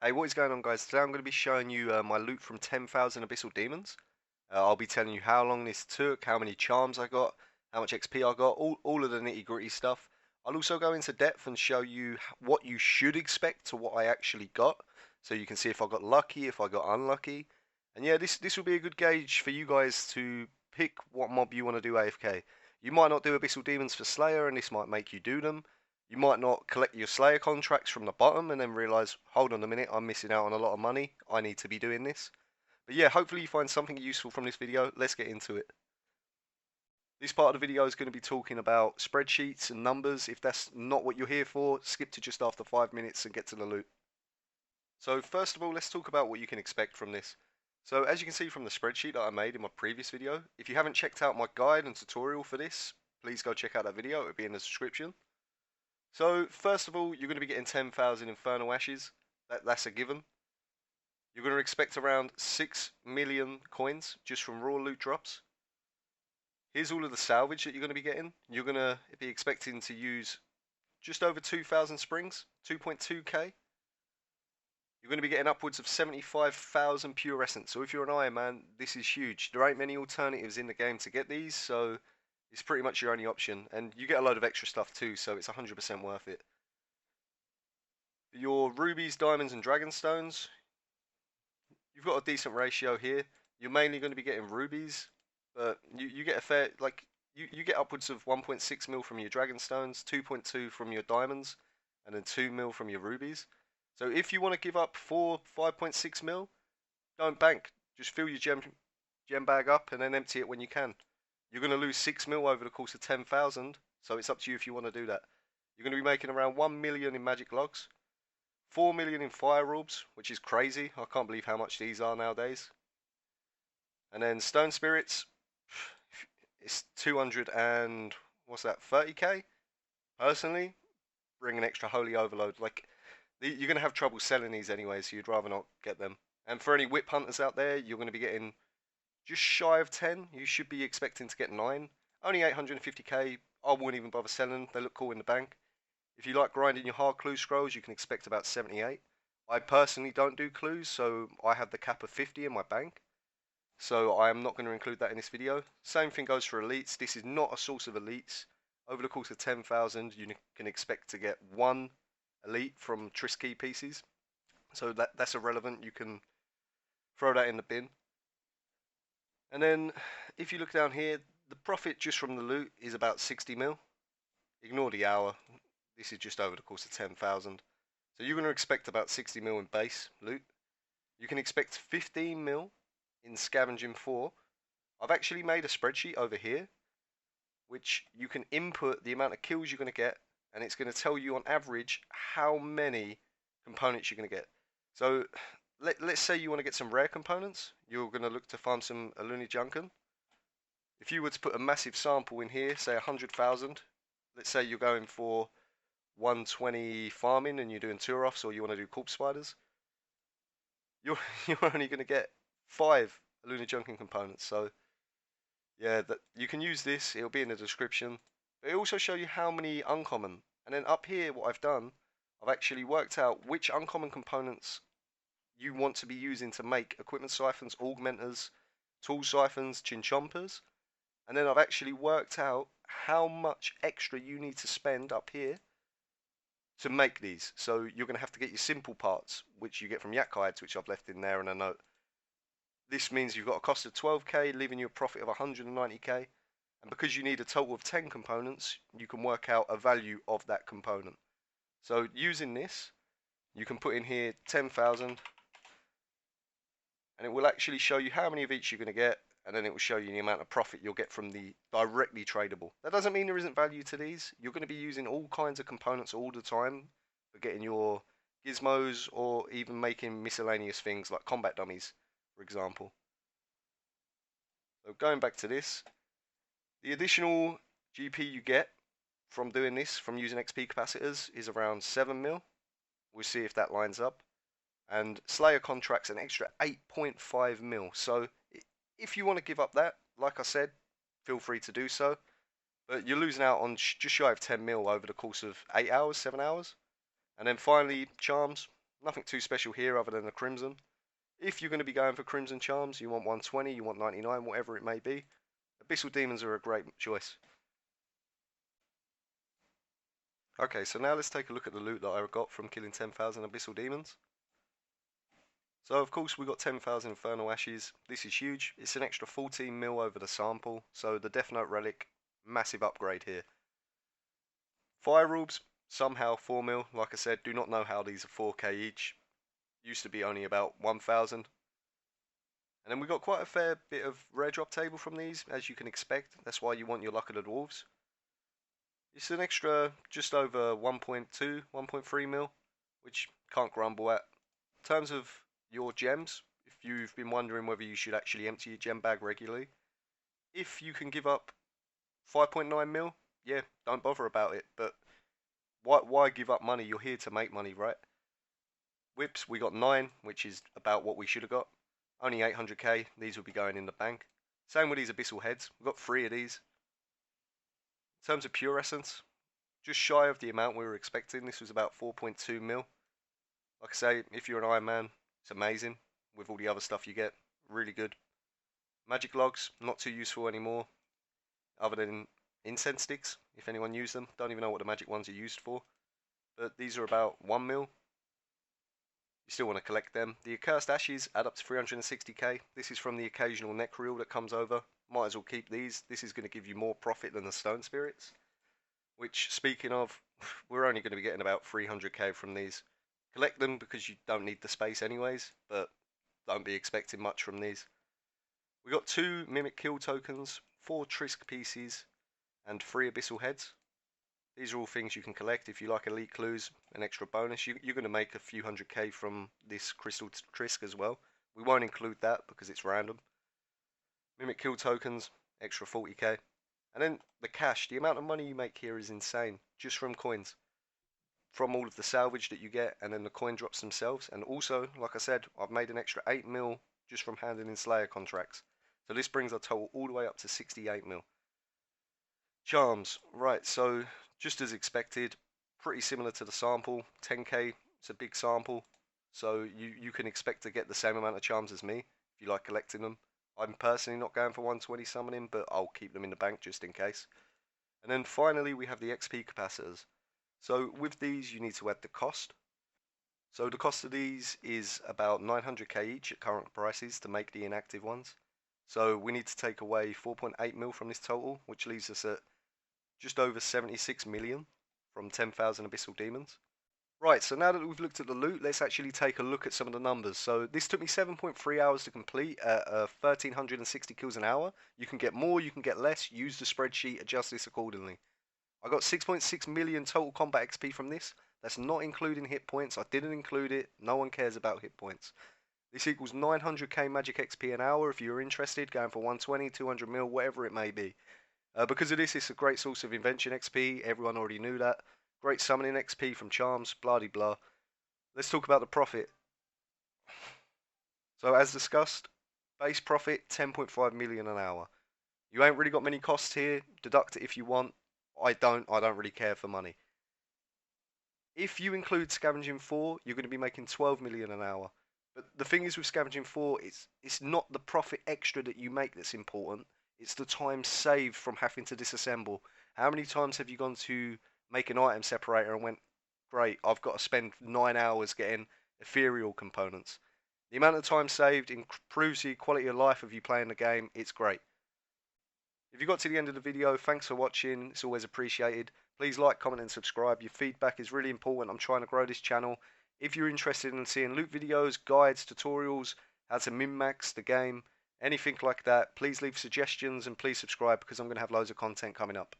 Hey, what is going on, guys? Today I'm going to be showing you my loot from 10,000 Abyssal Demons. I'll be telling you how long this took, how many charms I got, how much XP I got, all of the nitty gritty stuff. I'll also go into depth and show you what you should expect to what I actually got, so you can see if I got lucky, if I got unlucky. And yeah, this will be a good gauge for you guys to pick what mob you want to do AFK. You might not do Abyssal Demons for Slayer, and this might make you do them. You might not collect your Slayer contracts from the bottom and then realise, hold on a minute, I'm missing out on a lot of money. I need to be doing this. But yeah, hopefully you find something useful from this video. Let's get into it. This part of the video is going to be talking about spreadsheets and numbers. If that's not what you're here for, skip to just after 5 minutes and get to the loot. So first of all, let's talk about what you can expect from this. So as you can see from the spreadsheet that I made in my previous video, if you haven't checked out my guide and tutorial for this, please go check out that video. It'll be in the description. So first of all, you're going to be getting 10,000 Infernal Ashes. That's a given. You're going to expect around 6 million coins just from raw loot drops. Here's all of the salvage that you're going to be getting. You're going to be expecting to use just over 2,000 springs, 2.2k. You're going to be getting upwards of 75,000 pure essence. So if you're an Iron Man, this is huge. There ain't many alternatives in the game to get these, so it's pretty much your only option. And you get a load of extra stuff too, so it's 100% worth it. Your rubies, diamonds, and dragonstones, you've got a decent ratio here. You're mainly going to be getting rubies, but you get a fair, like, you get upwards of 1.6 mil from your dragonstones, 2.2 from your diamonds, and then 2 mil from your rubies. So if you want to give up 5.6 mil, don't bank. Just fill your gem bag up and then empty it when you can. You're going to lose 6 mil over the course of 10,000, so it's up to you if you want to do that. You're going to be making around 1 million in magic logs, 4 million in fire orbs, which is crazy. I can't believe how much these are nowadays. And then stone spirits, it's 200 and what's that, 30k? Personally, bring an extra holy overload. Like, you're going to have trouble selling these anyway, so you'd rather not get them. And for any whip hunters out there, you're going to be getting just shy of 10. You should be expecting to get 9. Only 850k. I wouldn't even bother selling. They look cool in the bank. If you like grinding your hard clue scrolls, you can expect about 78. I personally don't do clues, so I have the cap of 50 in my bank. So I am not going to include that in this video. Same thing goes for elites. This is not a source of elites. Over the course of 10,000, you can expect to get 1 elite from Triss pieces. So that's irrelevant. You can throw that in the bin. And then if you look down here, the profit just from the loot is about 60 mil. Ignore the hour. This is just over the course of 10,000. So you're going to expect about 60 mil in base loot. You can expect 15 mil in scavenging 4. I've actually made a spreadsheet over here, which you can input the amount of kills you're going to get, and it's going to tell you on average how many components you're going to get. So let's say you want to get some rare components. You're going to look to farm some Alunijunkan. If you were to put a massive sample in here, say 100,000, let's say you're going for 120 farming and you're doing tour offs, or you want to do corpse spiders, you're only going to get 5 Alunijunkan components. So yeah, that you can use this. It'll be in the description. But it also show you how many uncommon. And then up here, what I've done, I've actually worked out which uncommon components you want to be using to make equipment siphons, augmenters, tool siphons, chinchompers. And then I've actually worked out how much extra you need to spend up here to make these. So you're going to have to get your simple parts, which you get from yak hides, which I've left in there in a note. This means you've got a cost of 12k, leaving you a profit of 190k. And because you need a total of 10 components, you can work out a value of that component. So using this, you can put in here 10,000, and it will actually show you how many of each you're going to get, and then it will show you the amount of profit you'll get from the directly tradable. That doesn't mean there isn't value to these. You're going to be using all kinds of components all the time for getting your gizmos, or even making miscellaneous things like combat dummies, for example. So going back to this, the additional GP you get from doing this, from using XP capacitors, is around 7 mil. We'll see if that lines up. And Slayer contracts an extra 8.5 mil. So if you want to give up that, like I said, feel free to do so. But you're losing out on just shy of 10 mil over the course of 8 hours, 7 hours. And then finally, charms. Nothing too special here other than the crimson. If you're going to be going for crimson charms, you want 120, you want 99, whatever it may be, Abyssal Demons are a great choice. Okay, so now let's take a look at the loot that I got from killing 10,000 Abyssal Demons. So of course we got 10,000 Infernal Ashes. This is huge. It's an extra 14 mil over the sample. So the Death Note Relic, massive upgrade here. Fire Orbs, somehow 4 mil. Like I said, do not know how these are 4k each. Used to be only about 1,000. And then we got quite a fair bit of rare drop table from these, as you can expect. That's why you want your Luck of the Dwarves. It's an extra just over 1.2, 1.3 mil, which can't grumble at. In terms of your gems, if you've been wondering whether you should actually empty your gem bag regularly, if you can give up 5.9 mil, yeah, don't bother about it. But why give up money? You're here to make money, right? Whips, we got 9, which is about what we should have got. Only 800k, these will be going in the bank. Same with these Abyssal Heads, we've got 3 of these. In terms of Pure Essence, just shy of the amount we were expecting. This was about 4.2 mil. Like I say, if you're an Iron Man, it's amazing with all the other stuff you get. Really good. Magic Logs, not too useful anymore, other than incense sticks, if anyone used them. Don't even know what the magic ones are used for. But these are about 1 mil. You still want to collect them. The Accursed Ashes add up to 360k. This is from the occasional Necreel that comes over. Might as well keep these. This is going to give you more profit than the Stone Spirits. Which, speaking of, we're only going to be getting about 300k from these. Collect them because you don't need the space anyways, but don't be expecting much from these. We got 2 Mimic Kill tokens, 4 Trisk pieces, and 3 Abyssal Heads. These are all things you can collect. If you like Elite Clues, an extra bonus. You're going to make a few 100k from this Crystal Trisk as well. We won't include that because it's random. Mimic Kill tokens, extra 40k. And then the cash, the amount of money you make here is insane, just from coins. From all of the salvage that you get, and then the coin drops themselves. And also, like I said, I've made an extra 8 mil just from handing in Slayer contracts. So this brings our total all the way up to 68 mil. Charms, right, so just as expected, pretty similar to the sample. 10k, it's a big sample. So you can expect to get the same amount of charms as me, if you like collecting them. I'm personally not going for 120 summoning, but I'll keep them in the bank just in case. And then finally we have the XP capacitors. So with these you need to add the cost. So the cost of these is about 900k each at current prices to make the inactive ones. So we need to take away 4.8 mil from this total, which leaves us at just over 76 million from 10,000 Abyssal Demons. Right, so now that we've looked at the loot, let's actually take a look at some of the numbers. So this took me 7.3 hours to complete at 1,360 kills an hour. You can get more, you can get less. Use the spreadsheet, adjust this accordingly. I got 6.6 million total combat XP from this. That's not including hit points. I didn't include it. No one cares about hit points. This equals 900k magic XP an hour if you're interested, going for 120, 200 mil, whatever it may be. Because of this, it's a great source of invention XP. Everyone already knew that. Great summoning XP from charms, blah de blah. Let's talk about the profit. So as discussed, base profit 10.5 million an hour. You ain't really got many costs here. Deduct it if you want. I don't really care for money. If you include Scavenging 4, you're going to be making 12 million an hour. But the thing is with Scavenging 4, it's not the profit extra that you make that's important. It's the time saved from having to disassemble. How many times have you gone to make an item separator and went, great, I've got to spend 9 hours getting ethereal components. The amount of time saved improves the quality of life of you playing the game. It's great. If you got to the end of the video, thanks for watching. It's always appreciated. Please like, comment and subscribe. Your feedback is really important. I'm trying to grow this channel. If you're interested in seeing loot videos, guides, tutorials, how to min-max the game, anything like that, please leave suggestions and please subscribe because I'm going to have loads of content coming up.